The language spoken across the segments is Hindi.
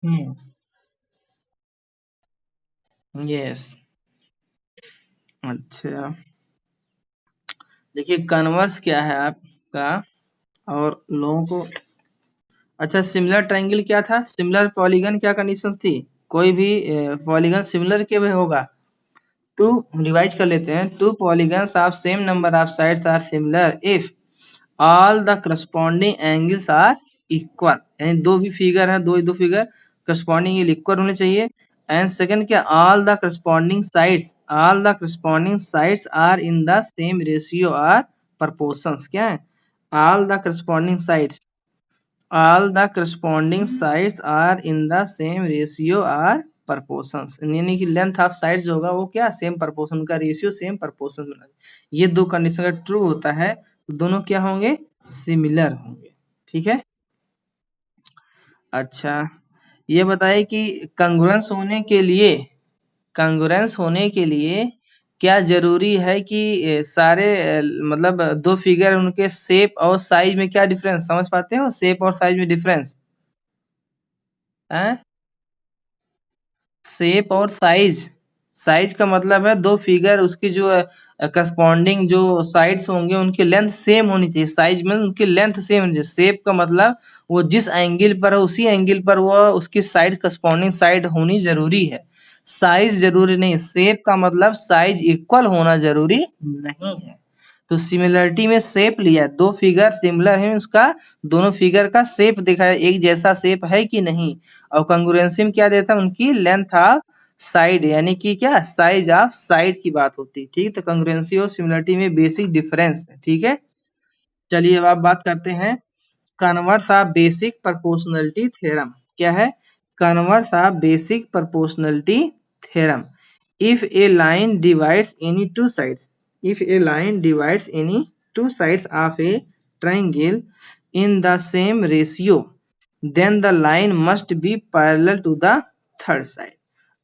हम्म। यस। अच्छा, देखिए कन्वर्स क्या है आपका, और लोगों को। अच्छा, सिमिलर ट्रायंगल क्या था, सिमिलर पॉलीगन क्या कंडीशंस थी, कोई भी पॉलीगन सिमिलर के में होगा। टू, रिवाइज कर लेते हैं, two polygons of same number of sides are similar if all the corresponding angles are equal, यानी दो भी फिगर है, दो फिगर करस्पॉन्डिंग इक्वल होने चाहिए। एंड सेकंड क्या, all the corresponding sides are in the same ratio are proportions, क्या है, all the corresponding sides, all the corresponding sides are in the same ratio are proportions, यानी कि लेंथ ऑफ साइड्स जो होगा वो क्या, सेम प्रपोर्शन का रेशियो सेम प्रपोर्शन में, ये दो कंडीशन अगर ट्रू होता है तो दोनों क्या होंगे, सिमिलर होंगे। ठीक है। अच्छा, ये बताइए कि कंग्रुएंस होने के लिए क्या जरूरी है कि सारे मतलब दो फिगर उनके शेप और साइज में क्या डिफरेंस, समझ पाते हो, शेप और साइज में डिफरेंस है। शेप और साइज, साइज का मतलब है दो फिगर उसकी जो करस्पॉन्डिंग जो साइड्स होंगे उनकी लेंथ सेम होनी चाहिए, साइज में उनकी लेंथ सेम होनी चाहिए। शेप का मतलब वो जिस एंगल पर है उसी एंगल पर वो उसकी साइड करस्पॉन्डिंग साइड होनी जरूरी है, साइज जरूरी नहीं। शेप का मतलब साइज इक्वल होना जरूरी नहीं है। तो सिमिलरिटी में शेप लिया, दो फिगर सिमिलर है, उसका दोनों फिगर का शेप देखा है, एक जैसा शेप है कि नहीं। और कंग्रुएंसी में क्या देता है, उनकी लेंथ ऑफ साइड, यानी कि क्या, साइज ऑफ साइड की बात होती है। ठीक है, तो कंग्रुएंसी और सिमिलरिटी में बेसिक डिफरेंस है। ठीक है। चलिए अब आप बात करते हैं converse of basic proportionality theorem. क्या है, converse of basic proportionality theorem. If A line divides any two sides, if a line divides any two sides of a triangle in the same ratio, then the line must be parallel to the third side।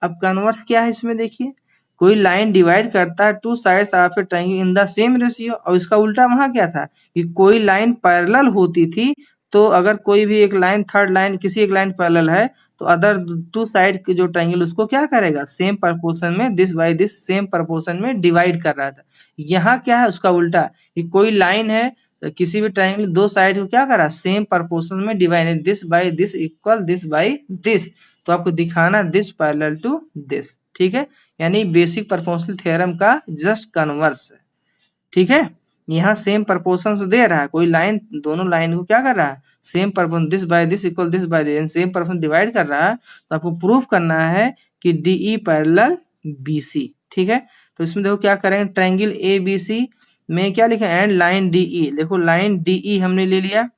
अब कन्वर्स क्या है इसमें देखिए, कोई लाइन डिवाइड करता है to sides of A triangle in the same ratio, और इसका उल्टा वहां क्या था कि कोई लाइन पैरेलल होती थी, तो अगर कोई भी एक लाइन, थर्ड लाइन, किसी एक लाइन पैरेलल है तो अदर टू साइड के जो ट्रायंगल उसको क्या करेगा, सेम प्रपोर्शन में, this by this same proportion में डिवाइड कर रहा था। यहाँ क्या है उसका उल्टा, कि कोई लाइन है किसी भी ट्रायंगल दो साइड को क्या करा, सेम प्रपोर्शन में divide, this by this equal this by this, तो आपको दिखाना दिस पैरेलल टू दिस। ठीक है, यानी बेसिक प्रोपोर्शनल थ्योरम का जस्ट कन्वर्स है। ठीक है, यहाँ सेम प्रपोर्शन तो दे रहा है, कोई लाइन दोनों लाइन को क्या कर रहा है, same proportion, this by this equal this by this, same proportion divide कर रहा है, तो आपको प्रूफ करना है कि डीई पैरेलल बीसी। ठीक है, तो इसमें देखो क्या करेंगे, ट्रायंगल ए बी सी में क्या लिखा है, एंड लाइन डीई, देखो लाइन डीई हमने ले लिया,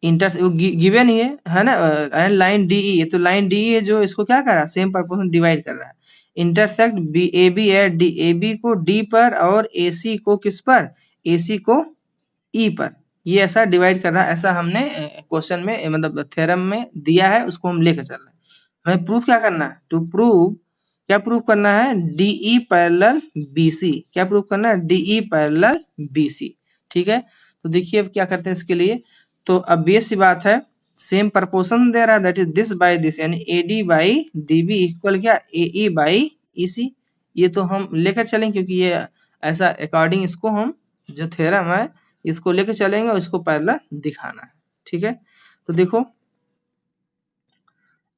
इंटर गिवन ही है ना, एंड लाइन डीई, तो लाइन डीई है जो इसको क्या कर रहा है, सेम प्रपोर्शन डिवाइड कर रहा है। इंटरसेक्ट बी ए बी है, डी ए बी को डी पर और ए सी को किस पर, ए सी को ई पर, ये ऐसा डिवाइड कर रहा है, ऐसा हमने क्वेश्चन में मतलब थ्योरम में दिया है, उसको हम लेकर चल रहे हैं। हमें प्रूफ क्या करना है, टू प्रूव, क्या प्रूफ करना है, डीई पैरेलल बीसी, क्या प्रूफ करना है, डीई पैरेलल बीसी। ठीक है, तो देखिए अब क्या करते हैं इसके लिए, तो अब बेस सी बात है, सेम प्रपोर्शन दे रहा है, that is this by this, यानी A D by D B equal क्या, A E by E C, ये तो हम लेकर चलेंगे क्योंकि ये ऐसा अकॉर्डिंग इसको हम जो थ्योरम है इसको लेकर चलेंगे और इसको पैरेलल दिखाना है। ठीक है, तो देखो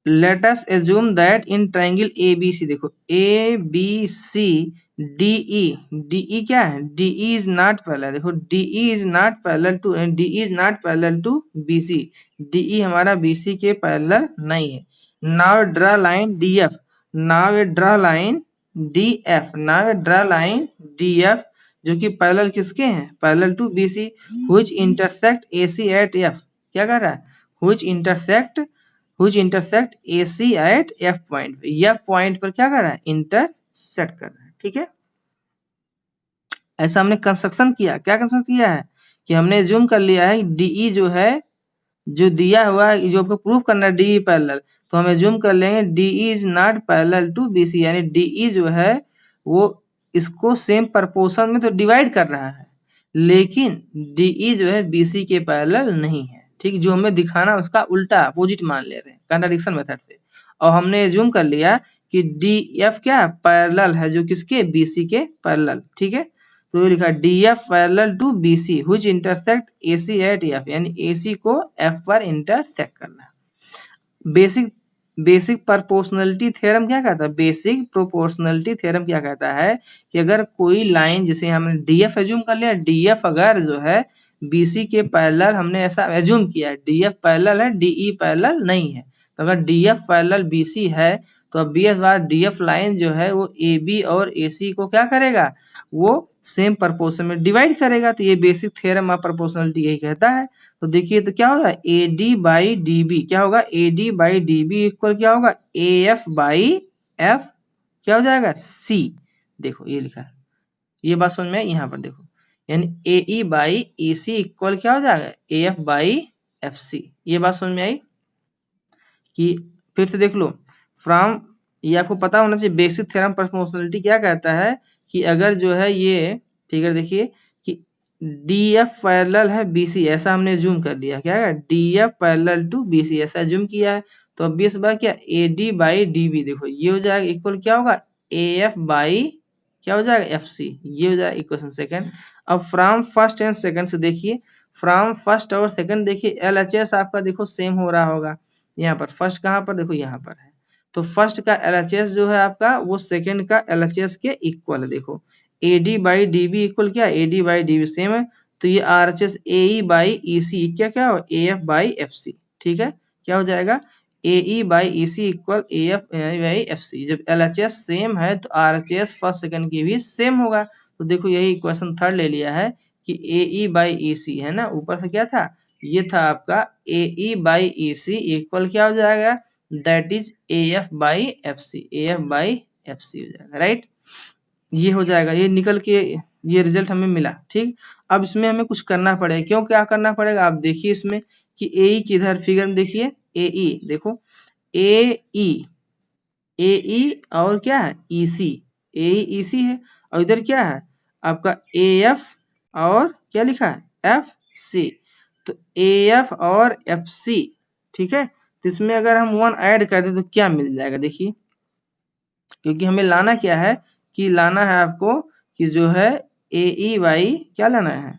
let us assume that in triangle A B C, देखो A B C DE, DE क्या है, डीई इज नॉट पैरेलल, देखो DE is not parallel to, DE is not parallel to BC, DE हमारा बीसी के पैरेलल नहीं है। Now draw line DF, now draw line DF, now draw line DF जो कि पैरेलल किसके हैं, parallel to BC, which intersect AC at F, क्या कर रहा है, which intersect A C at F point, F point पर क्या कर रहा है, इंटरसेक्ट कर रहा है। ठीक है, ऐसा हमने कंस्ट्रक्शन किया, क्या कंस्ट्रक्शन किया है कि हमने जूम कर लिया है डीई जो है, जो दिया हुआ है, जो आपको प्रूफ करना है डीई पैरेलल, तो हमें जूम कर लेंगे, DE is not parallel to BC, यानी डीई जो है वो इसको सेम प्रपोर्शन में तो डिवाइड कर रहा है, लेकिन डीई जो है बीसी के पैरेलल नहीं है। ठीक, जो हमें दिखाना उसका उल्टा अपोजिट मान ले रहे हैं कंट्राडिक्शन मेथड से। और हमने एज्यूम कर लिया कि डी एफ क्या है, पैरेलल है, जो किसके, बीसी के पैरेलल। ठीक है, तो ये लिखा D F parallel to BC which intersect AC at F, यानी एसी को एफ पर इंटरसेक्ट करना है। बेसिक प्रोपोर्शनलिटी थ्योरम क्या कहता है, बेसिक प्रोपोर्शनलिटी थ्योरम क्या कहता है कि अगर कोई लाइन, जैसे हमने डीएफ एज्यूम कर लिया, डीएफ अगर जो है बीसी के पैरेलल, हमने ऐसा एज्यूम किया डीएफ पैरेलल है, डीई पैरेलल नहीं है, तो अगर डीएफ पैरेलल बीसी है तो अब बीएफ बार डीएफ लाइन जो है वो ए बी और ए सी को क्या करेगा, वो सेम प्रपोर्शन में डिवाइड करेगा। तो ये बेसिक थ्योरम ऑफ प्रोपोर्शनलिटी यही कहता है। तो देखिए तो क्या होगा, A D by D B क्या होगा, A D by D B equal क्या होगा, ए एफ बाई एफ क्या हो जाएगा, सी। देखो ये लिखा है, ये बात समझ में आई, यहाँ पर देखो, यानी ए E by E C equal क्या हो जाएगा, A F by F C. ये बात समझ में आई कि फिर से देख लो फ्रॉम, ये आपको पता होना चाहिए बेसिक थ्योरम प्रोपोर्शनलिटी क्या कहता है कि अगर जो है ये फिगर देखिए कि डी एफ पैरेलल है बी सी, ऐसा हमने जूम कर लिया, क्या है D F parallel to B C ऐसा जूम किया है, तो अब इस बार क्या A D by D B, देखो ये हो जाएगा इक्वल क्या होगा, ए एफ बाई क्या हो जाएगा, एफ सी। ये हो जाएगा इक्वेशन सेकंड। अब फ्रॉम फर्स्ट एंड सेकंड से देखिए, फ्रॉम फर्स्ट और सेकंड देखिए एल एच एस आपका देखो सेम हो रहा होगा, यहाँ पर फर्स्ट कहाँ पर, देखो यहाँ पर है, तो फर्स्ट का एलएचएस जो है आपका वो सेकंड का एलएचएस के इक्वल है। देखो एडी बाई डीबी इक्वल क्या, एडी बाई डीबी सेम है, तो ये आरएचएस एई बाई ईसी क्या क्या हो, एएफ बाई एफसी। ठीक है, क्या हो जाएगा, AE by EC equal AF by FC. जब एलएचएस सेम है तो आरएचएस फर्स्ट सेकंड की भी सेम होगा। तो देखो यही इक्वेशन थर्ड ले लिया है कि एई बाई ईसी है ना, ऊपर से क्या था, ये था आपका ए E by E C equal क्या हो जाएगा, that is A F by F C, A F by F C हो जाएगा, राइट। ये हो जाएगा, ये निकल के ये रिजल्ट हमें मिला। ठीक, अब इसमें हमें कुछ करना पड़ेगा, क्यों क्या करना पड़ेगा, आप देखिए इसमें कि ए ई किधर, फिगर में देखिए ए ई, देखो ए ई और क्या है ई सी, ए ई सी है, और इधर क्या है आपका ए एफ और क्या लिखा है एफ सी, तो ए एफ और एफ सी। ठीक है, तो इसमें अगर हम 1 ऐड कर दें तो क्या मिल जाएगा, देखिए, क्योंकि हमें लाना क्या है कि लाना है आपको कि जो है ए ई बाई क्या लाना है।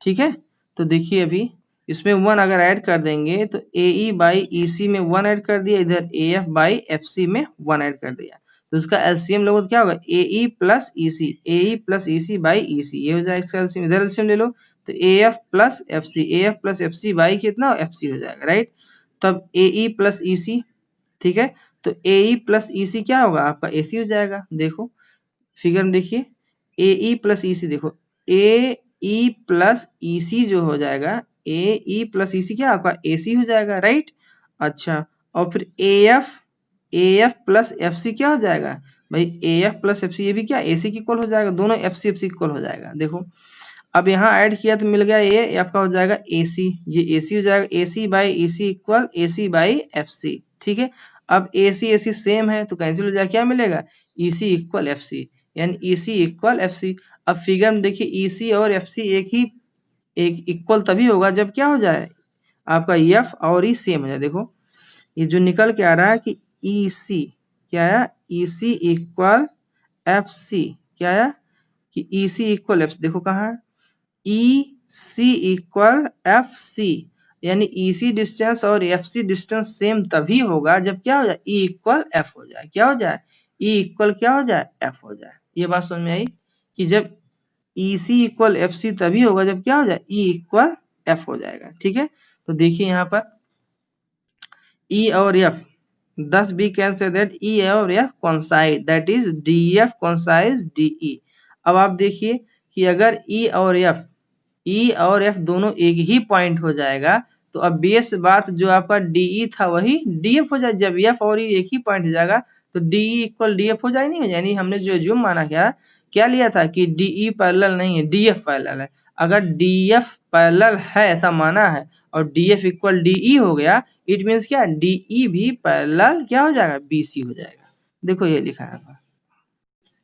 ठीक है, तो देखिए अभी इसमें 1 अगर ऐड कर देंगे तो ए ई बाई ई सी में 1 ऐड कर दिया, इधर A F by F C में 1 ऐड कर दिया, तो उसका एलसीएम लोगे तो क्या होगा, A E plus E C, A E plus E C by E C, ये हो जाएगा इसका एलसीएम। इधर एलसीएम ले लो तो A F plus F C, A F plus F C by कितना, एफ सी हो जाएगा, राइट। तब ए ई प्लस ई सी, ठीक है, तो ए ई प्लस ई सी क्या होगा आपका ए सी हो जाएगा। देखो फिगर में देखिए ए ई प्लस ई सी, देखो ए ई प्लस ई सी जो हो जाएगा, ए ई प्लस ई सी क्या आपका ए सी हो जाएगा, राइट। अच्छा, और फिर A F plus F C क्या हो जाएगा भाई, A F plus F C, ये भी क्या ए सी की इक्वल हो जाएगा, दोनों एफ सी इक्वल हो जाएगा। देखो अब यहाँ ऐड किया तो मिल गया ये आपका हो जाएगा ए सी, ये ए सी हो जाएगा, A C by E C equal A C by F C. ठीक है, अब ए सी सेम है तो कैंसिल हो जाएगा, क्या मिलेगा, ई सी इक्वल एफ सी, यानी ई सी इक्वल एफ सी। अब फिगर में देखिए ई सी और एफ सी एक इक्वल तभी होगा जब क्या हो जाए आपका एफ और ई सेम हो जाए। देखो ये जो निकल के आ रहा है कि ई सी क्या आया, ई सी इक्वल एफ सी, क्या आया कि ई सी इक्वल एफ सी, देखो कहाँ है ई सी इक्वल एफ सी, यानी ई सी डिस्टेंस और एफ सी डिस्टेंस सेम तभी होगा जब क्या हो जाए, ई इक्वल एफ हो जाए, क्या हो जाए, ई इक्वल क्या हो जाए, एफ हो जाए। ये बात समझ में आई कि जब ई सी इक्वल एफ सी तभी होगा जब क्या हो जाए, ई इक्वल एफ हो जाएगा। ठीक है, तो देखिए यहाँ पर ई और F, thus we can say that E और F coincide, that is DF coincides DE। अब आप देखिए कि अगर E और F दोनों एक ही पॉइंट हो जाएगा तो अब बेस बात जो आपका DE था वही DF हो जाए। जब F और E एक ही पॉइंट हो जाएगा तो DE इक्वल DF हो जाए, नहीं हो जाए, यानी हमने जो एज्यूम माना क्या लिया था कि DE पैरेलल नहीं है, DF पैरेलल है। अगर DF पैरेलल है ऐसा माना है और DF इक्वल DE हो गया, इट मीन्स क्या, DE भी पैरेलल क्या हो जाएगा, BC हो जाएगा। देखो ये लिखा है,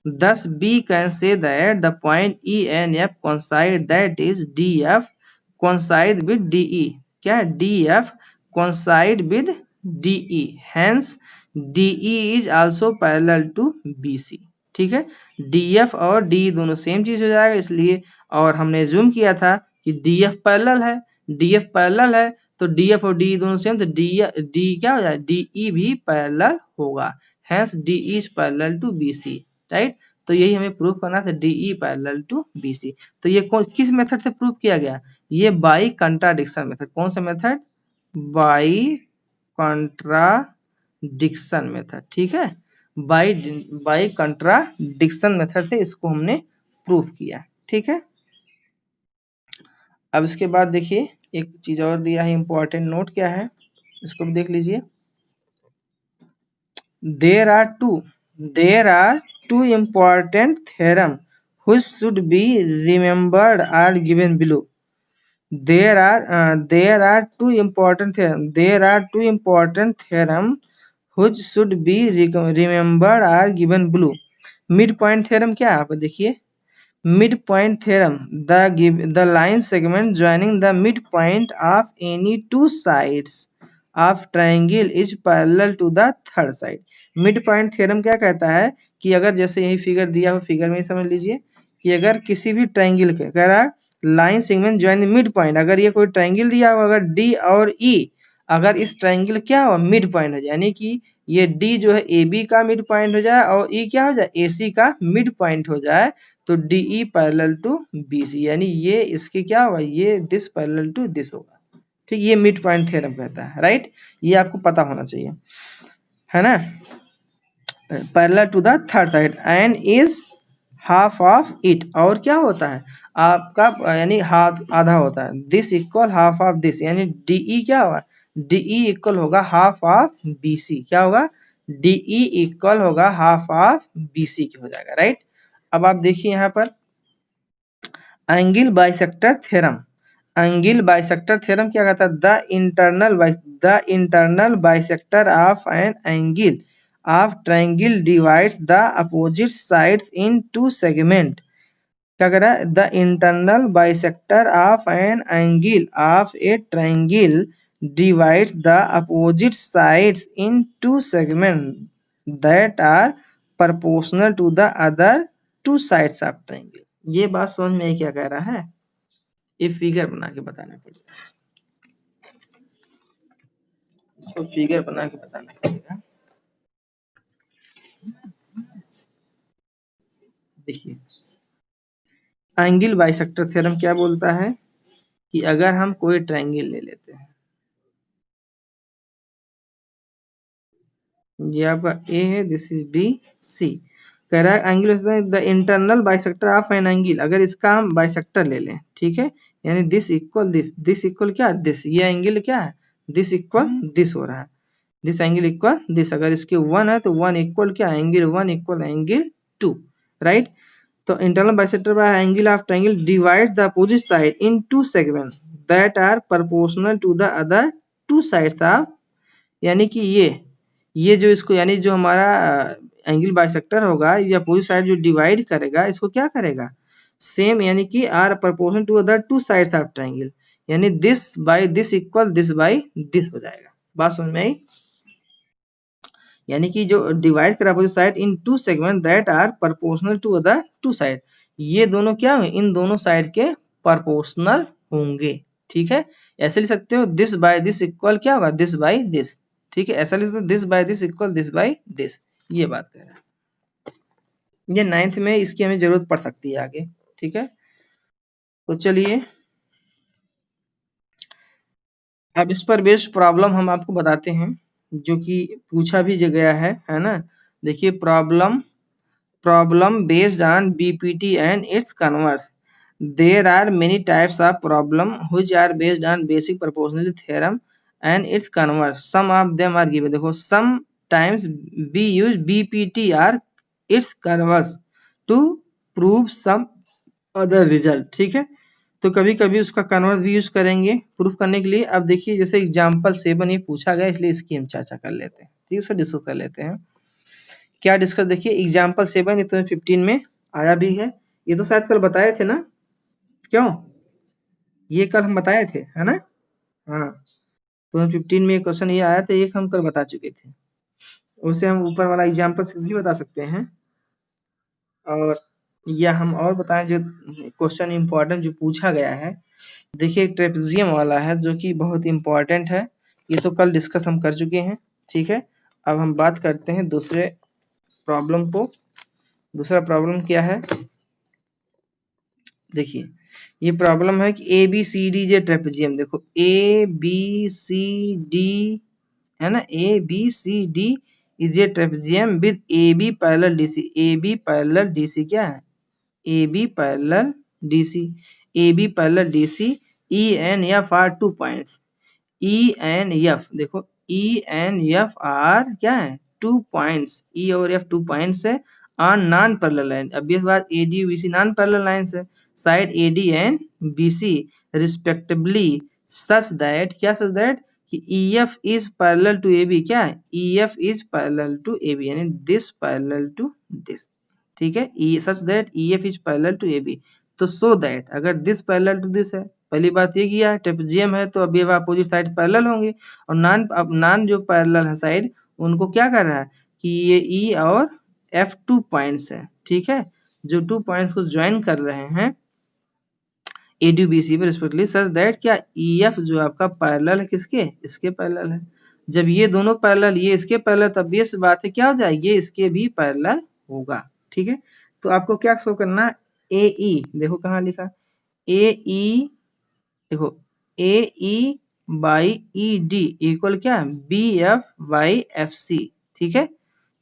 thus we can say that the point E and F coincide, that is DF coincide with DE। क्या है, D F coincide with DE, hence DE is also parallel to BC। ठीक है, DF और DE दोनों सेम चीज हो जाएगा इसलिए, और हमने जूम किया था कि DF पैरेलल है, DF पैरेलल है तो DF और DE दोनों सेम, तो डी क्या हो जाएगा, DE भी पैरेलल होगा, hence DE is parallel to BC, right. तो यही हमें प्रूव करना था, DE पैरेलल टू BC। तो ये किस मेथड से प्रूव किया गया, ये बाई कंट्राडिक्शन मेथड। कौन सा मेथड, बाई कंट्राडिक्शन मेथड। ठीक है, बाई कंट्राडिक्शन मेथड से इसको हमने प्रूव किया। ठीक है, अब इसके बाद देखिए एक चीज और दिया है, इंपॉर्टेंट नोट क्या है, इसको भी देख लीजिए। There are two important theorem which should be remembered are given below। there are two important theorem which should be remembered are given below। Mid point theorem क्या है, आप देखिए, mid point theorem, the line segment joining the midpoint of any two sides of triangle is parallel to the third side। Mid point theorem क्या कहता है कि अगर जैसे यही फिगर दिया हो, फिगर में समझ लीजिए कि अगर किसी भी ट्रायंगल के कह रहा है line segment join mid point, अगर ये कोई ट्रायंगल दिया हो, अगर डी और ई, अगर इस ट्रायंगल क्या हो, मिड पॉइंट हो जाए, यानी कि ये डी जो है ए बी का मिड पॉइंट हो जाए और ई क्या हो जाए, ए सी का मिड पॉइंट हो जाए, तो D E parallel to B C, यानी ये इसके क्या होगा, ये दिस पैरेलल टू दिस होगा। ठीक, ये मिड पॉइंट थ्योरम कहता है, राइट। ये आपको पता होना चाहिए, है ना। Parallel to the third side and is half of it, और क्या होता है आपका, यानी हाथ आधा होता है, this equal half of this, यानी डीई क्या होगा, डीई इक्वल होगा हाफ ऑफ बीसी, क्या होगा, डीई इक्वल होगा हाफ ऑफ बीसी की हो जाएगा, राइट। अब आप देखिए यहाँ पर angle bisector theorem, angle bisector theorem क्या कहता है, the internal bisector of an angle of triangle divides the opposite sides in two segment। क्या कह रहा है, the internal bisector of an angle of a triangle divides the opposite sides in two segment that are proportional to the other two sides of triangle। ये बात समझ में क्या कह रहा है, ये फिगर बना के बताना पड़ेगा, इसको फिगर बना के बताना पड़ेगा। देखिए एंगल बाइसेक्टर थ्योरम क्या बोलता है कि अगर हम कोई ट्रायंगल ले लेते हैं, ये आपका ए है, दिस इज बी सी, कह रहा है angle the internal bisector of an angle, अगर इसका हम बाइसेक्टर ले लें, ठीक है, यानी this equal this, this equal क्या, दिस, ये एंगल क्या है, दिस इक्वल दिस हो रहा है, दिस एंगल इक्वल दिस, अगर इसके वन है तो वन इक्वल क्या, angle one equal angle two, right. तो internal bisector by angle of triangle divides the opposite side in two segment that are proportional to the other two sides of, यानी कि ये जो इसको, यानी जो हमारा एंगल बाइसेक्टर होगा, ये अपोजिट साइड जो डिवाइड करेगा, इसको क्या करेगा, सेम, यानी कि are proportional to other two sides of triangle, यानी this by this equal this by this हो जाएगा। बात समझ में आई, यानी कि जो डिवाइड करा opposite side in two segment that are proportional to other two side, ये दोनों क्या होंगे, इन दोनों साइड के प्रोपोर्शनल होंगे। ठीक है, ऐसे लिख सकते हो दिस बाय दिस इक्वल क्या होगा, दिस बाय दिस। ठीक है, ऐसा लिख सकते हो this by this equal this by this, ये बात कह रहा है। ये 9th में इसकी हमें जरूरत पड़ सकती है आगे। ठीक है, तो चलिए अब इस पर बेस्ड प्रॉब्लम हम आपको बताते हैं, जो कि पूछा भी गया है ना। देखिए problem based on BPT and its converse। There are many types of problem which are based on basic proportionality theorem and its converse। Some of them are given। देखो sometimes we use BPT or its converse to prove some other result। ठीक है, तो कभी कभी उसका कन्वर्स भी यूज करेंगे प्रूफ करने के लिए। अब देखिए जैसे एग्जाम्पल 7 ये पूछा गया, इसलिए इसकी हम चर्चा कर लेते हैं। ठीक है, उसको डिस्कस कर लेते हैं। क्या डिस्कस, देखिए एग्जाम्पल 7 ये तो 15 में आया भी है, ये तो शायद कल बताए थे ना, क्यों, ये कल हम बताए थे, है ना। हाँ, 2015 में एक क्वेश्चन ये आया था, एक हम कल बता चुके थे। उसे हम ऊपर वाला एग्जाम्पल से भी बता सकते हैं, और या हम और बताएं जो क्वेश्चन इम्पोर्टेंट जो पूछा गया है। देखिए ट्रेपेजियम वाला है जो कि बहुत इम्पोर्टेंट है, ये तो कल डिस्कस हम कर चुके हैं। ठीक है, अब हम बात करते हैं दूसरे प्रॉब्लम को। दूसरा प्रॉब्लम क्या है, देखिए ये प्रॉब्लम है कि ए बी सी डी जे ट्रेपेजियम। देखो ए बी सी डी है ना, A B C D is a trapezium with A B parallel D C. A B parallel D C क्या है, A B parallel D C. A B parallel D C, E N F are 2 points. E N F, देखो ई एन एफ आर क्या है, 2 पॉइंट्स। ई और एफ 2 पॉइंट्स है ऑन नॉन पैरेलल लाइन। अब इस बात A D B C non parallel line है, side A D and B C respectively, such that क्या, सच दैट कि E F is parallel to A B. क्या है, E F is parallel to A B, यानी दिस पैरेलल टू दिस। ठीक है, E such that E F is parallel to A B. तो सो दैट अगर दिस पैरेलल टू दिस है, पहली बात ये किया है ट्रेपेजियम है तो अब ये अपोजिट साइड पैरेलल होंगे, और नॉन जो पैरेलल है साइड उनको क्या कर रहा है कि ये ई और एफ 2 पॉइंट्स है। ठीक है, जो 2 पॉइंट्स को ज्वाइन कर रहे हैं ए डी बी सी पर रिस्पेक्टली, सच दैट क्या ई एफ जो आपका पैरेलल है किसके, इसके पैरेलल है। जब ये दोनों पैरेलल, ये इसके पैरेलल, तब ये बात है क्या हो जाए, ये इसके भी पैरेलल होगा। ठीक है, तो आपको क्या शो करना, ए ई, देखो कहाँ लिखा ए ई, देखो A E by E D equal क्या, B F by F C. ठीक है,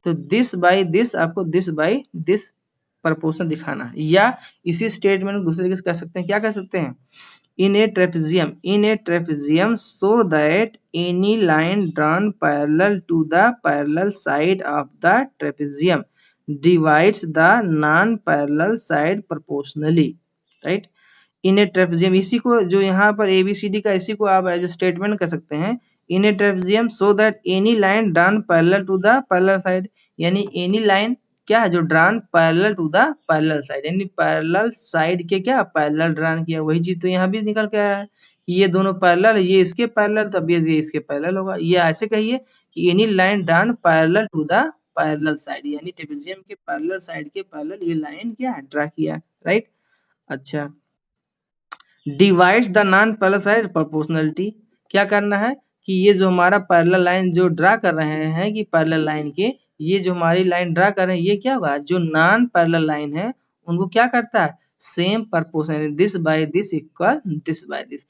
तो दिस बाई दिस, आपको दिस बाई दिस प्रपोर्शन दिखाना है, या इसी स्टेटमेंट दूसरे तरीके से कह सकते हैं, क्या कह सकते हैं, in a trapezium so that any line drawn parallel to the parallel side of the trapezium divides the non parallel side proportionally. Right, in a trapezium, इसी को जो यहाँ पर ए बी सी डी का, इसी को आप एज ए स्टेटमेंट कर सकते हैं, in a trapezium so that any line drawn parallel to the parallel side, यानी एनी लाइन क्या है जो drawn parallel to the parallel side, यानी पैरेलल साइड के क्या पैरेलल ड्रॉन किया, वही चीज तो यहाँ भी निकल के आया है कि ये दोनों पैरेलल, ये इसके पैरेलल, तब ये इसके पैरेलल होगा। ये ऐसे कहिए कि any line drawn parallel to the parallel side, यानी ट्रेपेजियम के पैरेलल साइड के पैरेलल ये लाइन क्या है ड्रा किया। राइट, अच्छा, divides the non parallel side proportionality, क्या करना है कि ये जो हमारा पैरेलल लाइन जो ड्रा कर रहे हैं कि पैरेलल लाइन के, ये जो हमारी लाइन ड्रा कर रहे हैं ये क्या होगा, जो नॉन पैरेलल लाइन है उनको क्या करता है, same proportion, this by this equal this by this.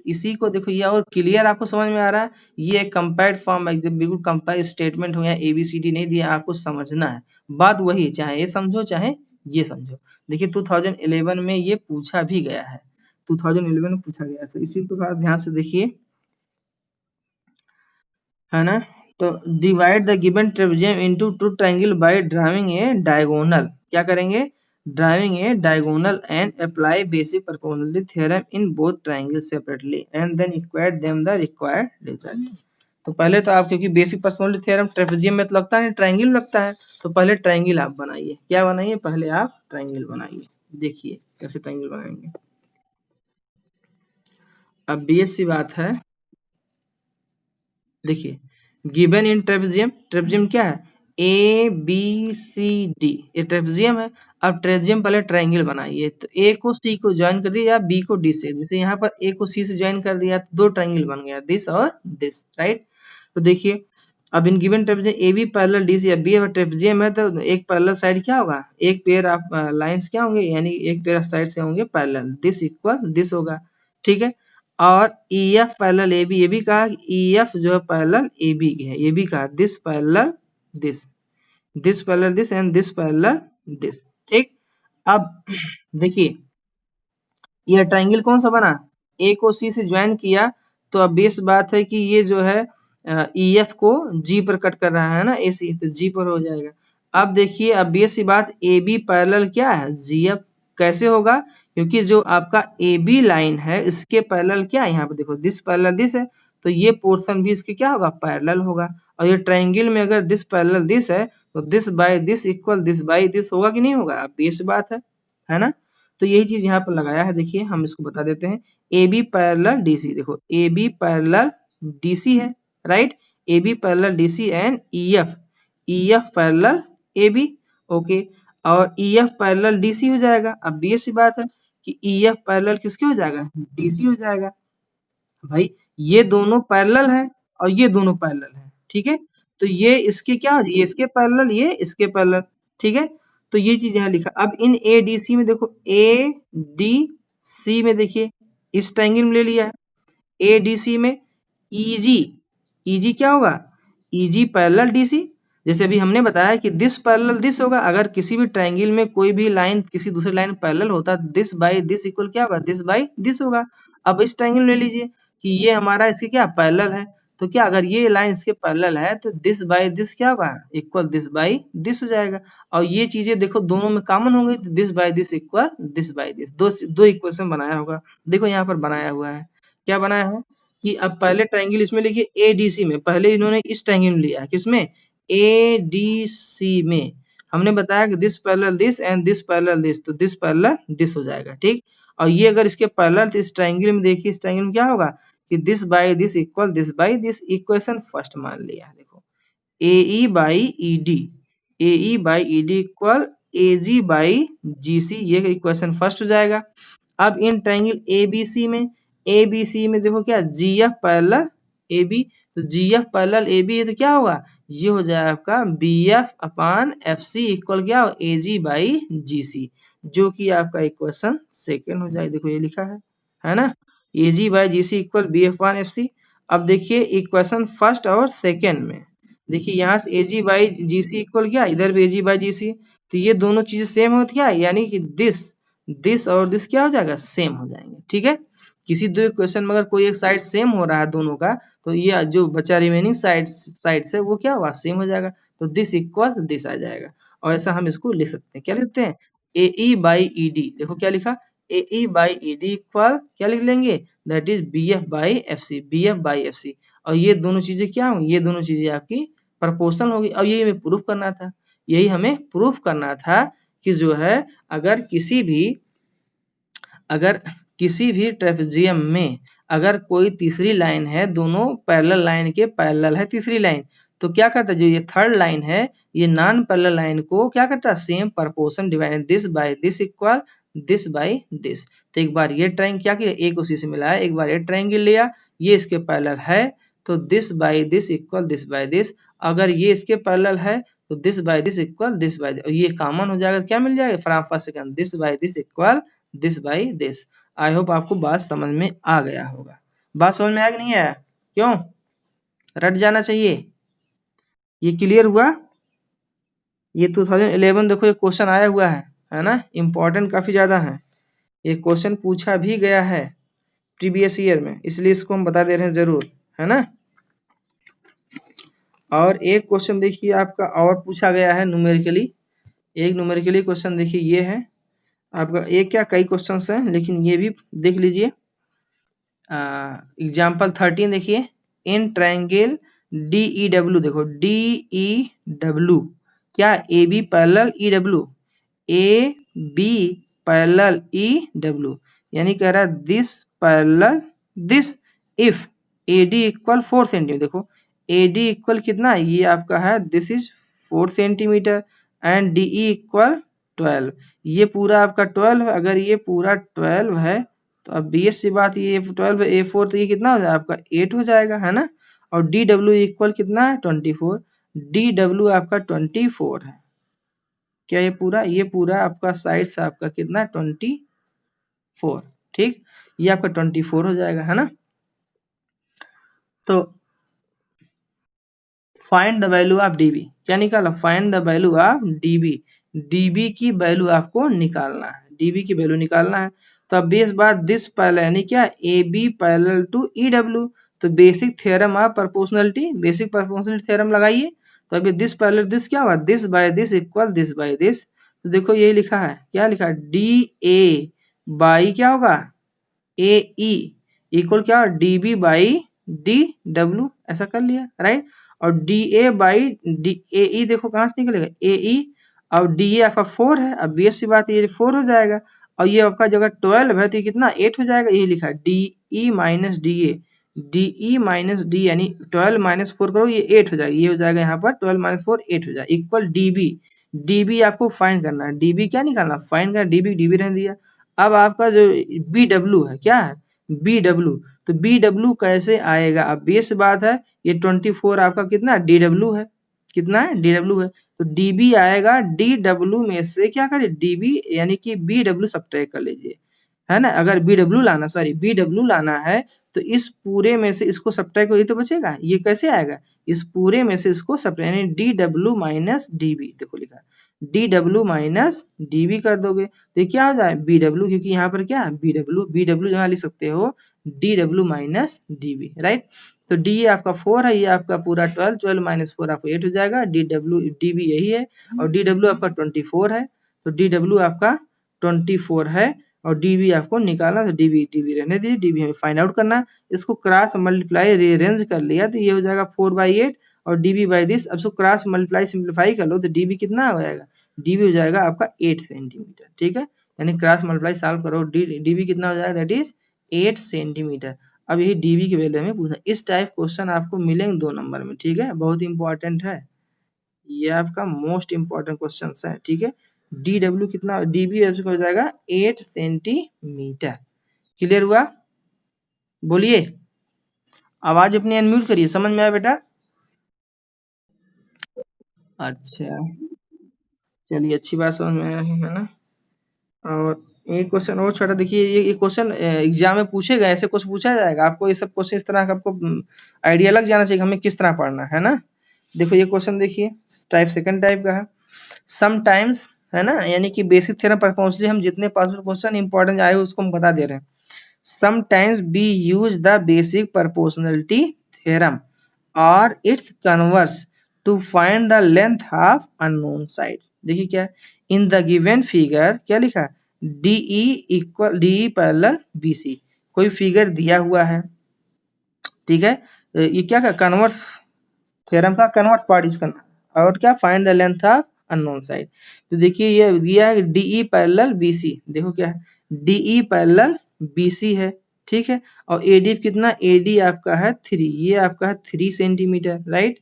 इसी को देखो, ये और क्लियर आपको समझ में आ रहा है, ये एक कंपेयर्ड फॉर्म एकदम बिल्कुल कंपेयर स्टेटमेंट हो गया, एबीसीडी नहीं दिया, आपको समझना है, बात वही, चाहे ये समझो चाहे ये समझो। देखिए 2011 में ये पूछा भी गया है, 2011 में पूछा गया था, इसी को थोड़ा ध्यान से देखिए, है ना। तो divide the given trapezium into two triangle by drawing a diagonal, क्या करेंगे, drawing a diagonal and apply basic proportionality theorem in both triangle separately and then equate them the required result. तो पहले तो आप, क्योंकि बेसिक प्रोपोर्शनलिटी थ्योरम ट्रेपेजियम में तो लगता है, ट्रायंगल लगता है, तो पहले ट्रायंगल आप बनाइए, क्या बनाइए, पहले आप ट्रायंगल बनाइए। देखिए कैसे ट्रायंगल बनाएंगे। अब बेस सी बात है, देखिए गिवन इन ट्रेपेजियम क्या है, ए बी सी डी, ये ट्रेपेजियम है। अब ट्रेपेजियम पहले ट्रायंगल बनाइए, तो ए को सी को ज्वाइन कर दिया, या बी को डी से, जैसे यहाँ पर ए को सी से ज्वाइन कर दिया तो 2 ट्रायंगल बन गया, दिस और दिस। राइट, तो देखिए अब in given trapezium A B parallel D C, B trapezium है तो एक पैरेलल साइड क्या होगा, एक पेयर ऑफ लाइंस क्या होंगे, यानी एक पेयर ऑफ साइड से होंगे पैरेलल, दिस इक्वल दिस होगा। ठीक है, और E F parallel A B, ये भी कहा ई एफ जो है पैरेलल ए बी की है, ये भी कहा this parallel this, this parallel this and this parallel this. ठीक, अब देखिए ये ट्रायंगल कौन सा बना, ए को सी से ज्वाइन किया, तो अब बेस बात है कि ये जो है ई एफ को जी पर कट कर रहा है ना, ए सी, तो जी पर हो जाएगा। अब देखिए अब बेस सी बात, ए बी पैरेलल क्या है, जी एफ, कैसे होगा, क्योंकि जो आपका ए बी लाइन है इसके पैरेलल क्या है, यहाँ पे देखो दिस पैरेलल दिस है, तो ये पोर्शन भी इसके क्या होगा, पैरेलल होगा। और ये ट्रायंगल में अगर दिस पैरेलल दिस है तो this by this equal this by this होगा कि नहीं होगा, अब बेस बात है ना। तो यही चीज यहाँ पर लगाया है। देखिए हम इसको बता देते हैं, A B parallel D C, देखो A B parallel D C है, right, A B parallel D C and E F parallel A B, okay, और E F parallel D C हो जाएगा। अब ये सी बात है कि ई एफ पैरेलल किसके हो जाएगा, डी सी हो जाएगा। भाई ये दोनों पैरेलल है और ये दोनों पैरेलल है, ठीक है, तो ये इसके क्या, ये इसके पैरेलल, ये इसके पैरेलल, ठीक है, तो ये चीज यहाँ लिखा। अब इन ए डी सी में देखो, ए डी सी में देखिए इस ट्रायंगल में ले लिया है, ए डी सी में ईजी, ईजी क्या होगा, ईजी पैरेलल डीसी। जैसे अभी हमने बताया कि दिस पैरेलल दिस होगा, अगर किसी भी ट्रायंगल में कोई भी लाइन किसी दूसरी लाइन पैरेलल होता है, दिस बाय दिस इक्वल क्या होगा, दिस बाय दिस होगा। अब इस ट्रायंगल ले लीजिए कि ये हमारा इसके क्या पैरेलल है, तो क्या अगर ये लाइन इसके पैरेलल है तो दिस बाय दिस क्या होगा, इक्वल दिस बाय दिस हो जाएगा। और ये चीजें देखो दोनों में कॉमन होंगी, तो this by this equal this by this, दो इक्वेशन बनाया होगा। देखो यहाँ पर बनाया हुआ है, क्या बनाया है कि अब पहले ट्रायंगल इसमें लिखिए एडीसी में, पहले इन्होंने इस ट्रायंगल में लिया है, किसमें, एडीसी में। हमने बताया कि this parallel this and this parallel this, तो दिस पैरेलल दिस हो जाएगा, ठीक। और ये अगर इसके पैरेलल तो इस ट्रायंगल में देखिए, इस ट्रायंगल में क्या होगा कि this by this equal this by this, equation first मान लिया। देखो A E by E D, A E by E D equal A G by G C, ये इक्वेशन फर्स्ट हो जाएगा। अब इन ट्रायंगल ए बी सी में, ए बी सी में देखो क्या, जी एफ पैरेलल ए बी, तो जी एफ पैरेलल ए बी है तो क्या होगा, ये हो जाएगा आपका बी एफ अपान एफ सी इक्वल क्या हो, ए जी बाई जी सी, जो कि आपका इक्वेशन सेकेंड हो जाएगा। देखो ये लिखा है ना, A G by G C equal B F upon F C. अब देखिए इक्वेशन फर्स्ट और सेकेंड में, देखिए यहाँ से ए G by G C equal क्या, इधर भी ए जी बाई जी सी, तो ये दोनों चीजें सेम होती क्या, यानी कि दिस और दिस क्या हो जाएगा, सेम हो जाएंगे, ठीक है। किसी दो इक्वेशन में अगर कोई एक साइड सेम हो रहा है दोनों का, तो ये जो बचा रिमेनिंग साइड से वो क्या होगा, सेम हो जाएगा, तो दिस इक्वल दिस आ जाएगा। और ऐसा हम इसको लिख सकते हैं, क्या लिख सकते हैं, ए ई बाई ई डी, देखो क्या लिखा, A E by E D equal क्या लिख लेंगे, that is B F by F C, B F by F C. और ये दोनों चीजें क्या होंगी, ये दोनों चीजें आपकी प्रोपोर्शनल होगी। और यही हमें प्रूफ करना था, यही हमें प्रूफ करना था कि जो है अगर किसी भी ट्रेपेजियम में अगर कोई तीसरी लाइन है, दोनों पैरेलल लाइन के पैरेलल है तीसरी लाइन, तो क्या करता है, जो ये थर्ड लाइन है ये नॉन पैरेलल लाइन को क्या करता है, same proportion divide this by this equal this by this. तो एक बार ये ट्रायंगल क्या किया, एक उसी से मिलाया, एक बार ये ट्रायंगल लिया, ये इसके पैरेलल है तो this by this equal this by this, अगर ये इसके पैरेलल है तो this by this equal this by this, और ये कॉमन हो जाएगा, क्या मिल जाएगा, from first second this by this equal this by this. I hope आपको बात समझ में आ गया होगा। बात समझ में आया कि नहीं आया, क्यों, रट जाना चाहिए, ये क्लियर हुआ। ये 2011 देखो ये क्वेश्चन आया हुआ है ना, इम्पोर्टेंट काफी ज्यादा है, ये क्वेश्चन पूछा भी गया है प्रीवियस ईयर में, इसलिए इसको हम बता दे रहे हैं जरूर, है ना। और एक क्वेश्चन देखिए आपका और पूछा गया है न्यूमेरिकली, एक न्यूमेरिकली क्वेश्चन देखिए ये है आपका, एक क्या कई क्वेश्चंस हैं लेकिन ये भी देख लीजिए। एग्जाम्पल 13 देखिए, in triangle D E W, देखो डी ई डब्ल्यू क्या, A B parallel E W, A B parallel E W, यानी कह रहा है this parallel this if A D equal 4 centimetre. देखो ए डी इक्वल कितना, ये आपका है this is 4 centimetre and D E equal 12, ये पूरा आपका 12 है, अगर ये पूरा 12 है तो अब बी एस सी बात, ये 12 ए 4 तो ये कितना हो जाएगा आपका 8 हो जाएगा, है ना। और डी डब्ल्यू इक्वल कितना है 24, डी डब्ल्यू आपका 24 है, क्या ये पूरा आपका साइड से आपका कितना 24, ठीक, ये आपका 24 हो जाएगा, है ना। तो find the value of dB, क्या निकाला, find the value of dB, dB की वैल्यू आपको निकालना है, डीबी की वैल्यू निकालना है। तो अब बेस बात दिस पैरेलल यानी क्या, A B parallel to E W, तो basic theorem of proportionality, basic proportionality theorem लगाइए। तो अभी दिस पैरेलल दिस क्या होगा, this by this equal this by this, तो देखो यही लिखा है, क्या लिखा है, डी ए बाई क्या होगा ए ई इक्वल क्या, D B by D W, ऐसा कर लिया, राइट। और D A by D A E देखो कहाँ से निकलेगा, ए ई और डी ए आपका 4 है, अब बी एस सी बात ये 4 हो जाएगा। और ये आपका जगह 12 है तो ये कितना 8 हो जाएगा, यही लिखा है D E minus D A, D E minus D यानी 12 माइनस 4 करो ये 8 हो जाएगा, ये हो जाएगा यहाँ पर 12 माइनस 4 8 हो जाएगा equal D B. D B आपको फाइंड करना है, डी बी क्या निकालना फाइंड करना, डी बी रहने दिया। अब आपका जो बी डब्ल्यू है क्या है बी डब्ल्यू, तो बी डब्ल्यू कैसे आएगा, अब बेस बात है ये 24 आपका कितना डी डब्ल्यू है, कितना है डी डब्ल्यू है, तो डीबी आएगा डी डब्ल्यू में से क्या करें डीबी यानी कि बी डब्ल्यू सब्ट्रैक्ट कर लीजिए, है ना। अगर बी डब्ल्यू लाना सॉरी बी डब्ल्यू लाना है तो इस पूरे में से इसको सब्ट्रैक्ट करिए तो बचेगा, ये कैसे आएगा इस पूरे में से इसको सब्ट्रैक्ट यानी डी डब्ल्यू माइनस डीबी, देखो लिखा डी डब्ल्यू माइनस डीबी कर दोगे तो क्या हो जाए बी डब्ल्यू, क्योंकि यहाँ पर क्या बी डब्ल्यू जहाँ लिख सकते हो D W minus dB, right. तो डी आपका 4 है, ये आपका पूरा 12, 12 माइनस 4 आपको 8 हो जाएगा, डी डब्ल्यू डी बी यही है और डी डब्ल्यू आपका 24 है, तो डी डब्ल्यू आपका 24 है और डी बी आपको निकालना, तो डी बी रहने दीजिए, डी बी हमें फाइंड आउट करना, इसको क्रॉस मल्टीप्लाई रीअरेंज कर लिया तो ये हो जाएगा 4/8 और डी बी बाई दिस, अब इसको क्रॉस मल्टीप्लाई सिंप्लीफाई कर लो तो डी बी कितना हो जाएगा, डी बी हो जाएगा आपका 8 सेंटीमीटर, ठीक है, यानी क्रॉस मल्टीप्लाई सॉल्व करो डी बी कितना हो जाएगा दैट इज 8 सेंटीमीटर। अब यही डीबी के वैल्यू हमें पूछना, इस टाइप क्वेश्चन आपको मिलेंगे 2 नंबर में, ठीक है, बहुत इंपॉर्टेंट है, ये आपका मोस्ट इंपॉर्टेंट क्वेश्चन है, ठीक है। डी डब्ल्यू कितना डीबी हो जाएगा 8 सेंटीमीटर, क्लियर हुआ, बोलिए आवाज अपनी अनम्यूट करिए, समझ में आया बेटा, अच्छा चलिए अच्छी बात समझ में आया है ना। और एक क्वेश्चन और छोटा देखिए, ये क्वेश्चन एग्जाम में पूछे गए, ऐसे कुछ पूछा जाएगा आपको, ये सब क्वेश्चन इस तरह का आपको आइडिया लग जाना चाहिए हमें किस तरह पढ़ना है ना। देखो ये क्वेश्चन देखिए टाइप सेकंड टाइप का है, समटाइम्स है ना, यानी कि बेसिक थ्योरम पर पहुंच लिए हम, जितने पॉसिबल क्वेश्चन इंपॉर्टेंट आए उसको हम बता दे रहे हैं। Sometimes we use the basic proportionality theorem और it's converse to find the length of unknown sides. देखिए क्या है इन द गिवन फिगर क्या लिखा है DE equal DE parallel BC, कोई फिगर दिया हुआ है, ठीक है, ये क्या का कन्वर्स थ्योरम का कन्वर्स पार्ट यूज करना और क्या find the length of unknown side. तो देखिए ये दिया है डीई पैरेलल बीसी, देखो क्या है डीई पैरेलल बीसी है, ठीक है, और एडी कितना एडी आपका है 3, ये आपका है 3 सेंटीमीटर, राइट,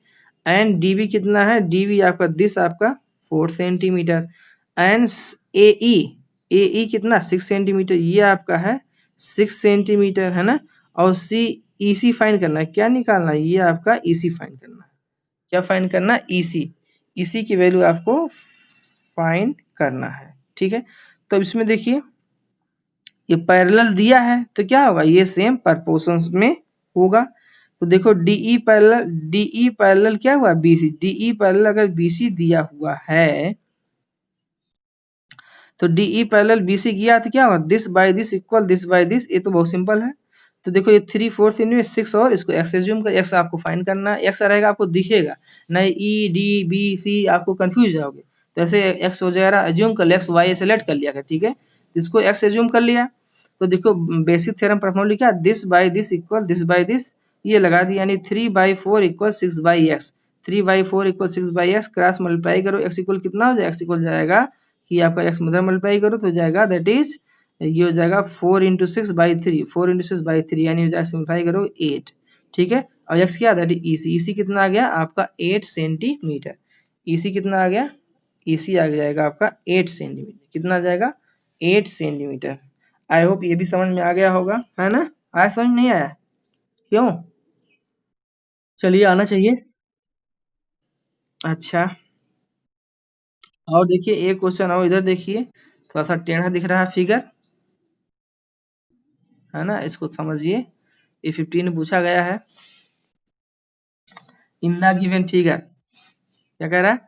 एंड डीबी कितना है डीबी आपका दिस आपका 4 सेंटीमीटर, एंड एई एई कितना 6 सेंटीमीटर, ये आपका है 6 सेंटीमीटर, है ना, और सी ईसी फाइंड करना है, क्या निकालना है ये आपका ईसी फाइंड करना है, क्या फाइंड करना ईसी, ईसी की वैल्यू आपको फाइंड करना है, ठीक है। तो इसमें देखिए ये पैरेलल दिया है तो क्या होगा ये सेम प्रोपोर्शंस में होगा, तो देखो डीई पैरेलल क्या हुआ बीसी, डीई पैरेलल अगर बीसी दिया हुआ है तो डीई पैरेलल बीसी किया तो क्या होगा this by this equal this by this, ये तो बहुत सिंपल है। तो देखो ये 3 4 से 6 और इसको एक्स एज्यूम कर, एक्स आपको फाइंड करना है, एक्स रहेगा आपको दिखेगा नहीं ई डी बी सी आपको कंफ्यूज जाओगे, तो ऐसे एक्स वगैरह एज्यूम कर लिया, एक्स वाई सेलेक्ट कर लिया, ठीक है, इसको एक्स एज्यूम कर लिया। तो देखो बेसिक थ्योरम परफॉर्मली क्या this by this equal this by this, ये लगा दिया यानी 3/4 equal 6/x, 3/4 equal 6/x, cross multiply करो एक्स इक्वल कितना हो जाएगा एक्स इक्वल जाएगा कि आपका एक्स मदर मल्टीप्लाई करो तो हो जाएगा दैट इज ये हो जाएगा 4 × 6/3, 4 × 6/3 यानी हो जाएगा सिंप्लीफाई करो 8, ठीक है, और एक्स क्या दैट इज ईसी, ईसी कितना आ गया आपका 8 सेंटीमीटर, ईसी कितना आ गया ईसी आ जाएगा आपका 8 सेंटीमीटर, कितना आ जाएगा 8 सेंटीमीटर। आई होप ये भी समझ में आ गया होगा, है ना, आया समझ में नहीं आया क्यों, चलिए आना चाहिए, अच्छा। और देखिए एक क्वेश्चन और इधर देखिए, थोड़ा सा टेढ़ा दिख रहा है फिगर, है ना, इसको समझिए, ये 15 में पूछा गया है, इन द गिवन फिगर क्या कह रहा है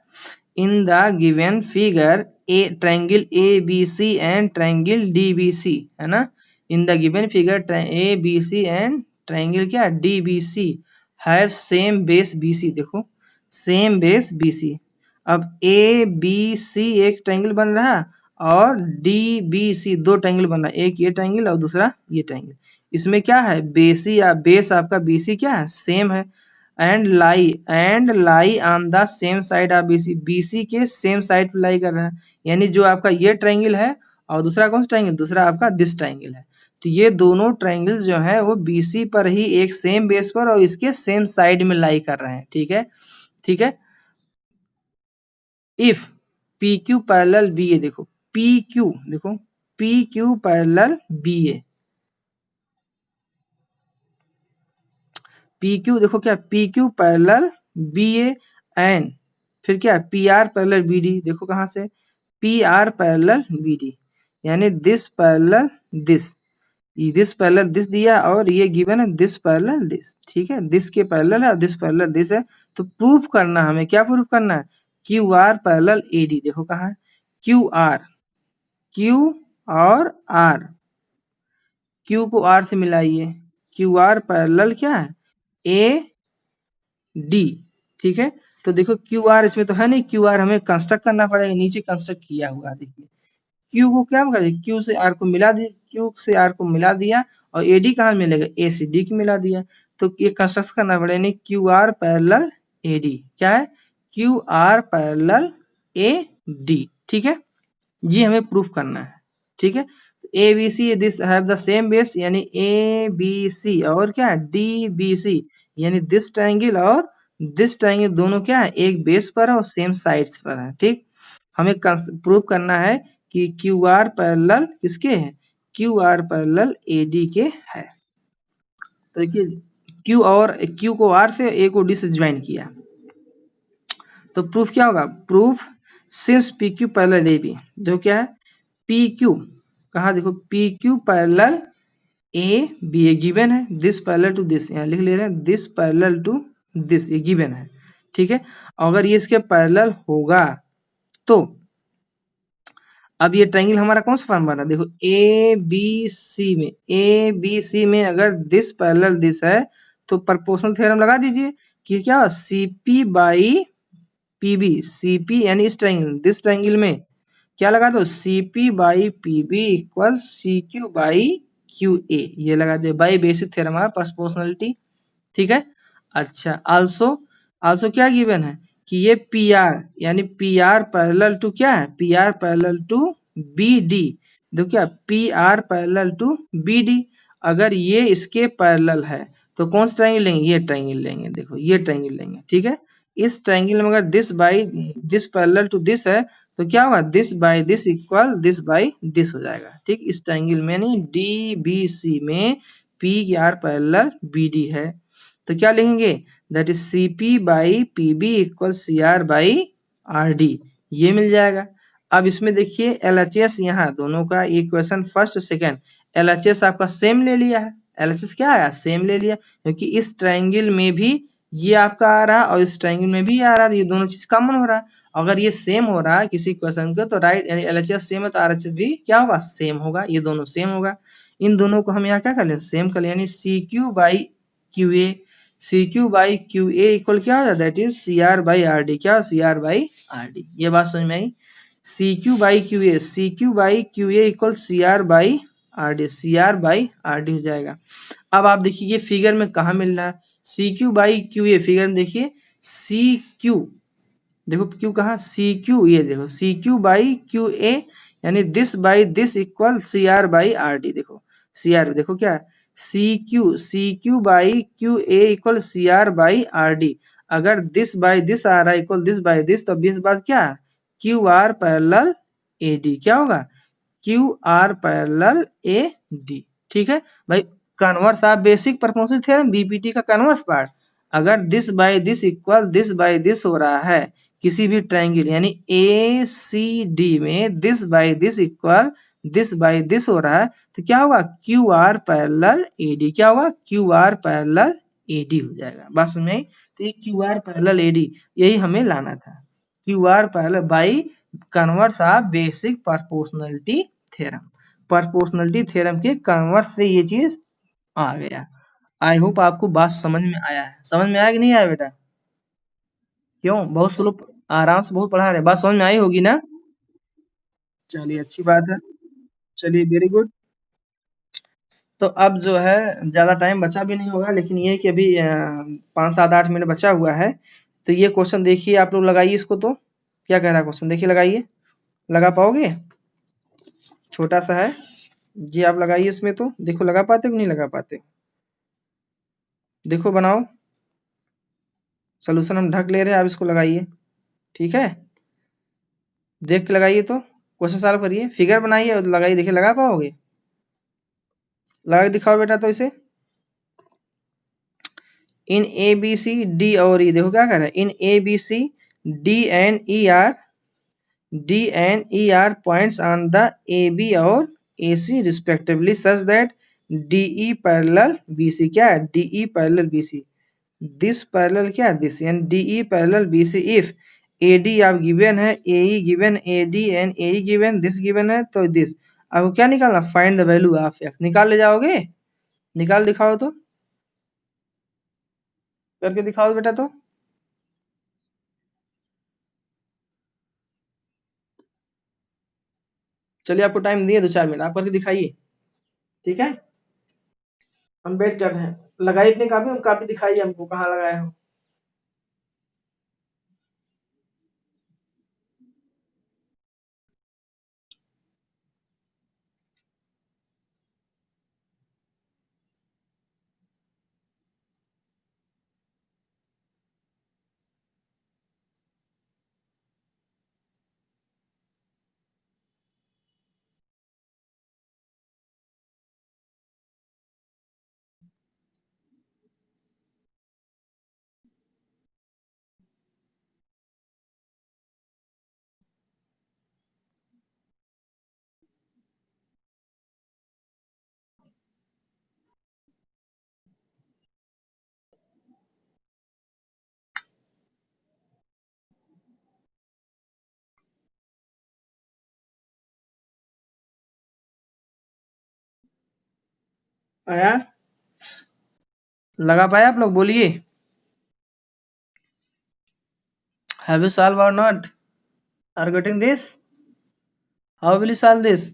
in the given figure a triangle A B C and triangle D B C, है ना, in the given figure A B C and triangle क्या D B C have same base B C, देखो सेम बेस बी सी, अब ए बी सी एक ट्रायंगल बन रहा और डी बी सी 2 ट्रायंगल बन रहा, एक ये ट्रायंगल और दूसरा ये ट्रायंगल, इसमें क्या है बेसी या बेस आपका बी सी क्या है सेम है, and lie on the same side of BC, BC के सेम साइड पे लाई कर रहा है, यानी जो आपका ये ट्रायंगल है और दूसरा कौन सा ट्राइंगल, दूसरा आपका दिस ट्राइंगल है। तो ये दोनों ट्राइंगल जो है वो BC पर ही एक सेम बेस पर और इसके सेम साइड में लाई कर रहे हैं, ठीक है, ठीक है। इफ PQ पैरेलल BA, देखो PQ, देखो PQ पैरेलल BA, PQ देखो क्या, PQ पैरेलल BA एंड फिर क्या PR पैरेलल BD, देखो कहाँ से, PR पैरेलल BD, यानी this parallel this parallel this दिया और ये गिवन है दिस पैरेलल दिस, ठीक है, दिस के पैरेलल है और दिस पैरेलल दिस है। तो प्रूफ करना, हमें क्या प्रूफ करना है, QR पैरेलल AD, देखो कहाँ है, QR, Q और R, Q को R से मिलाइए, QR पैरेलल क्या है, AD, ठीक है। तो देखो QR इसमें तो है नहीं, QR हमें कंस्ट्रक्ट करना पड़ेगा, नीचे कंस्ट्रक्ट किया हुआ, देखिए Q को क्या करें, Q से R को मिला दिया, Q से R को मिला दिया और AD कहाँ मिलेगा, A से D को मिला दिया। तो ये कंस्ट्रक्ट करना पड़ेगा, नहीं QR पैरेलल AD क्या है, QR पैरेलल AD, ठीक है, ये हमें प्रूफ करना है, ठीक है। ABC this have the same base, यानी ABC और क्या है DBC, यानी दिस ट्राइंगल और दिस ट्राइंगल दोनों क्या है, एक बेस पर है और सेम साइड्स पर है, ठीक। हमें प्रूफ करना है कि QR पैरेलल किसके है, QR पैरेलल AD के है। तो देखिए Q और Q को R से, A को D से ज्वाइन किया, तो प्रूफ क्या होगा, proof since PQ parallel AB, जो क्या है PQ, कहा देखो PQ पैरेलल AB गिवन है, दिस पैरेलल टू दिस, यहाँ लिख ले रहे हैं दिस पैरेलल टू दिस, ये गिवन है, ठीक है। अगर ये इसके पैरेलल होगा तो अब ये ट्रायंगल हमारा कौन सा फॉर्म बना, देखो ABC में अगर दिस पैरेलल दिस है तो प्रोपोर्शनल थ्योरम लगा दीजिए कि क्या CP बाई PB, CP यानी इस ट्रायंगल, दिस ट्रायंगल में क्या लगा दो, CP by PB equal CQ by QA, ये लगा दे बाई बेसिक थ्योरम हमारा प्रोपोर्शनलिटी, ठीक है। अच्छा आल्सो क्या गिवन है कि ये PR यानी PR पैरेलल टू क्या है, PR पैरेलल टू BD, देखो क्या PR पैरेलल टू BD, अगर ये इसके पैरेलल है तो कौन सा ट्रायंगल लेंगे, ये ट्रायंगल लेंगे, देखो ये ट्रायंगल लेंगे, ठीक है। इस ट्रायंगल में अगर this by this parallel to this है तो क्या होगा, this by this equal this by this हो जाएगा, ठीक। इस ट्रायंगल में नहीं DBC में PR पैरेलल BD है, तो क्या लिखेंगे, that is CP by PB equal CR by RD, ये मिल जाएगा। अब इसमें देखिए LHS, यहाँ दोनों का इक्वेशन फर्स्ट और सेकेंड, LHS आपका सेम ले लिया है, LHS क्या आया, सेम ले लिया, क्योंकि इस ट्रायंगल में भी ये आपका आ रहा है और इस ट्रायंगल में भी आ रहा है, ये दोनों चीज कॉमन हो रहा है। अगर ये सेम हो रहा है किसी क्वेश्चन का तो राइट, यानी LHS सेम है तो RHS भी क्या होगा, सेम होगा, ये दोनों सेम होगा। इन दोनों को हम यहाँ क्या कर लें, सेम कर लें, यानी CQ by QA, CQ by QA equal क्या हो जाता है, that is CR by RD, क्या CR बाई RD, ये बात समझ में आई। CQ by QA equal CR by RD, CR by RD हो जाएगा। अब आप देखिए ये फिगर में कहाँ मिल रहा है, CQ बाई QA, फिगर में देखिए CQ, देखो Q कहाँ, CQ, ये देखो CQ बाई QA, यानी this by this equal CR by RD, देखो CR देखो क्या है, CQ by QA equal CR by RD, अगर दिस बाई दिस आ रहा है इक्वल दिस बाई दिस, तो इस बात क्या है, QR पैरेलल AD, क्या होगा QR पैरेलल AD, ठीक है भाई। कन्वर्स आप बेसिक प्रोपोर्शनल थ्योरम BPT का कन्वर्स पार्ट, अगर this by this equal this by this हो रहा है किसी भी ट्रायंगल, यानी ACD में this by this equal this by this हो रहा है तो क्या होगा, QR पैरेलल AD, क्या होगा QR पैरेलल AD हो जाएगा, बात समझ में आई। तो ये QR पैरेलल AD यही हमें लाना था, QR parallel by converse of basic proportionality theorem, proportionality theorem के कन्वर्स से ये चीज आ गया। आई होप आपको बात समझ में आया है, समझ में आया कि नहीं आया बेटा, क्यों बहुत स्लो, आराम से बहुत पढ़ा रहे, बात समझ में आई होगी ना, चलिए अच्छी बात है, चलिए वेरी गुड। तो अब जो है ज़्यादा टाइम बचा भी नहीं होगा, लेकिन ये कि अभी 5 7 8 मिनट बचा हुआ है, तो ये क्वेश्चन देखिए आप लोग लगाइए इसको, तो क्या कह रहा है क्वेश्चन, देखिए लगाइए, लगा पाओगे, छोटा सा है जी, आप लगाइए इसमें। तो देखो लगा पाते हो कि नहीं लगा पाते? देखो बनाओ, सोल्यूशन हम ढक ले रहे हैं, आप इसको लगाइए। ठीक है, देख के लगाइए। तो क्वेश्चन सॉल्व करिए, फिगर बनाइए और लगाइए, देखिए लगा पाओगे? लगा के दिखाओ बेटा। तो इसे इन ए बी सी डी और ई, देखो क्या कर रहा है, in A B C D and E are points on the A B और A C respectively such that D E parallel B C, क्या है, D E parallel B C, this parallel क्या है, दिस, यानी D E parallel B C if A D आप गिवन है, A E given, A D and A E given, this given है, तो दिस। अब क्या निकालना, find the value of x. निकाल ले जाओगे? निकाल दिखाओ तो, करके दिखाओ बेटा। तो चलिए, आपको टाइम दिए 2-4 मिनट, आप करके दिखाइए। ठीक है, हम वेट कर रहे हैं। लगाइए अपनी कापी, हम कापी दिखाइए हमको कहाँ लगाए हो। आया? लगा पाए आप लोग? बोलिए, have you solve or not? Are getting this? How will you solve this?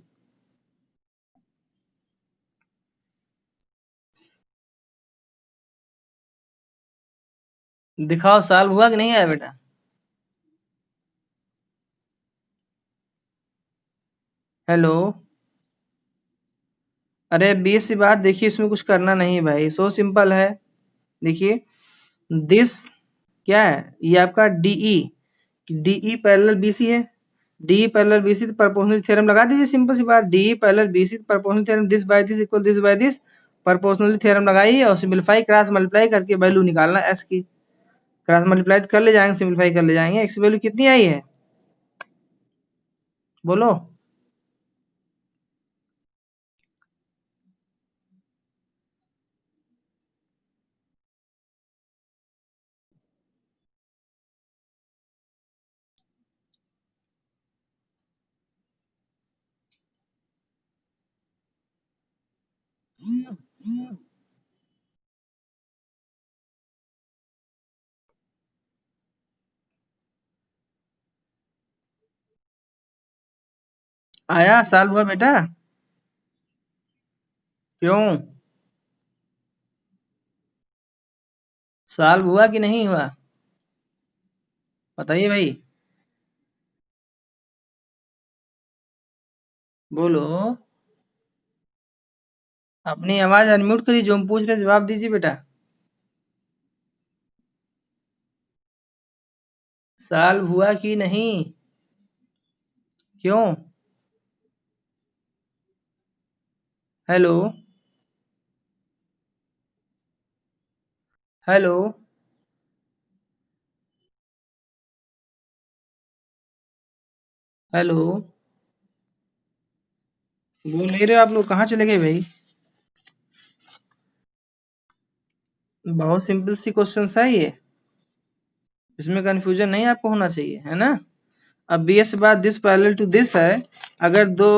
दिखाओ सॉल्व हुआ कि नहीं आया बेटा? हेलो? अरे 20 बात, देखिए इसमें कुछ करना नहीं है भाई, सो सिंपल है। देखिए दिस क्या है, ये आपका डीई, डीई पैरेलल बीसी है, डीई पैरेलल बीसी, तो प्रोपोर्शनल थ्योरम लगा दीजिए, सिंपल सी बात, DE parallel BC, proportional theorem this by this equal this by this, proportional theorem लगाइए और सिंपलीफाई क्रॉस मल्टीप्लाई करके वैल्यू निकालना एस की। क्रॉस मल्टीप्लाई कर ले जाएंगे, सिंपलीफाई कर ले जाएंगे। एक्स वैल्यू कितनी आई है बोलो? आया? सॉल्व हुआ बेटा? क्यों? सॉल्व हुआ कि नहीं हुआ? बताइए भाई, बोलो। अपनी आवाज अनम्यूट करिए, जो हम पूछ रहे हैं जवाब दीजिए बेटा। सॉल्व हुआ कि नहीं? क्यों? हेलो? हेलो? हेलो? बोल नहीं रहे हो आप लोग, कहाँ चले गए भाई? बहुत सिंपल सी क्वेश्चन है ये, इसमें कंफ्यूजन नहीं आपको होना चाहिए, है ना? अब बी एस बाद दिस पैरेलल टू दिस है, अगर दो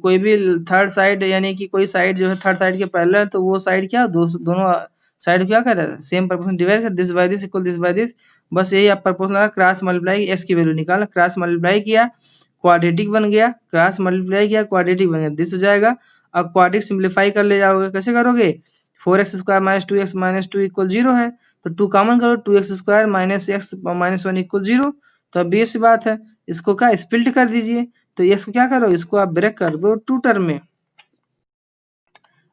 कोई भी थर्ड साइड, यानी कि कोई साइड जो है थर्ड साइड के पैरेलल, तो वो साइड क्या, दोनों साइड क्या कर रहा है, सेम प्रोपोर्शन डिवाइड कर, this by this equal this by this. बस यही आप प्रोपोर्शन लगा, क्रॉस मल्टीप्लाई, एस की वैल्यू निकाला, क्रॉस मल्टीप्लाई किया, क्वाड्रेटिक बन गया, क्रॉस मल्टीप्लाई किया, क्वाड्रेटिक बन गया, दिस हो जाएगा। अब क्वाड्रेटिक सिंप्लीफाई कर ले जाओगे, कैसे करोगे, 4x² minus 2x minus 2 equal 0 है, तो 2 कॉमन करो, 2x² minus x minus 1 equal 0। तो अब ये सी बात है, इसको क्या स्प्लिट कर दीजिए, तो इसको क्या करो, इसको आप ब्रेक कर दो टू टर्म में।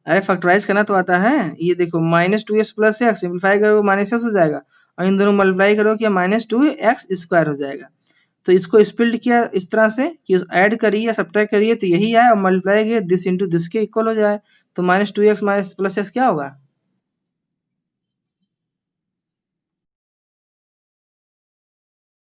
अरे फैक्टराइज करना तो आता है। ये देखो minus two x plus x, simplify करो माइनस एक्स हो जाएगा, और इन दोनों मल्टीप्लाई करो क्या माइनस टू एक्स स्क्वायर हो जाएगा। तो इसको स्प्लिट किया इस तरह से कि ऐड करिए या सब्ट्रैक्ट करिए तो यही आए, और मल्टीप्लाई किया दिस इंटू दिस के इक्वल हो जाए। तो minus two x minus plus x क्या होगा,